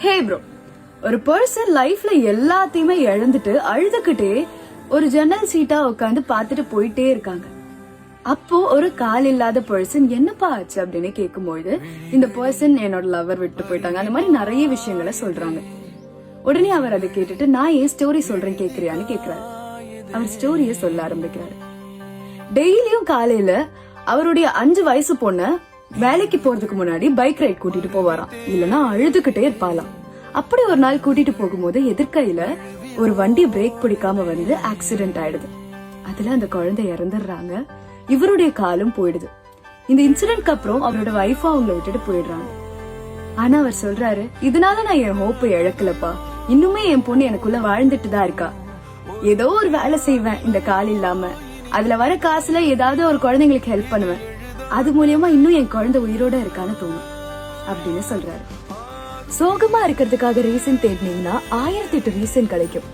ஹே bro, ஒரு person லைஃப்ல எல்லாத்தையுமே இழந்துட்டு அழுதுகிட்டே ஒரு ஜன்னல் சீட்டா உட்காந்து பாத்துட்டு போயிட்டே இருக்காங்க. அப்போ ஒரு கால் இல்லாத பர்சன் என்னப்பா ஆச்சு அப்படின்னு கேட்கும்போது இந்த பர்சன் என்னோட லவர் விட்டு போயிட்டாங்க, அந்த மாதிரி நிறைய விஷயங்களை சொல்றாங்க. உடனே அவர் அதை கேட்டுட்டு நான் ஏன் ஸ்டோரி சொல்றேன் கேக்குறியான்னு கேக்குறாரு. அவர் ஸ்டோரிய சொல்ல ஆரம்பிக்கிறாரு. டெய்லியும் காலையில அவருடைய 5 வயசு பொண்ண வேலைக்கு போறதுக்கு முன்னாடி பைக் ரைட் கூட்டிட்டு போவாராம், இல்லனா அழுதுகிட்டே இருப்பாளாம். அப்படி ஒரு நாள் கூட்டிட்டு போகும்போது எதிர்க்கையில ஒரு வண்டி பிரேக் பிடிக்காம வந்து ஆக்சிடென்ட் ஆயிடுது. அதுல அந்த குழந்தை இறந்துடுறாங்க. இவருடைய காலும் போயிடுது. இந்த இன்சிடென்ட்க்கு அப்புறம் அவரோட வைஃபா அவங்களை விட்டுட்டு போயிடுறாங்க. ஆனா அவர் சொல்றாரு, இதனால நான் என் ஹோப்பை இழக்கலப்பா, இன்னுமே என் பொண்ணு எனக்குள்ள வாழ்ந்துட்டு தான் இருக்கா. ஏதோ ஒரு வேலை செய்வேன் இந்த கால் இல்லாம, அதுல வர காசுல ஏதாவது ஒரு குழந்தைங்களுக்கு ஹெல்ப் பண்ணுவேன், அது மூலியமா இன்னும் என் குழந்தை உயிரோட இருக்கான்னு தோணும் அப்படின்னு சொல்றாரு. சோகமா இருக்கிறதுக்காக ரீசன் தேடினீங்கன்னா 1008 ரீசன் கிடைக்கும்.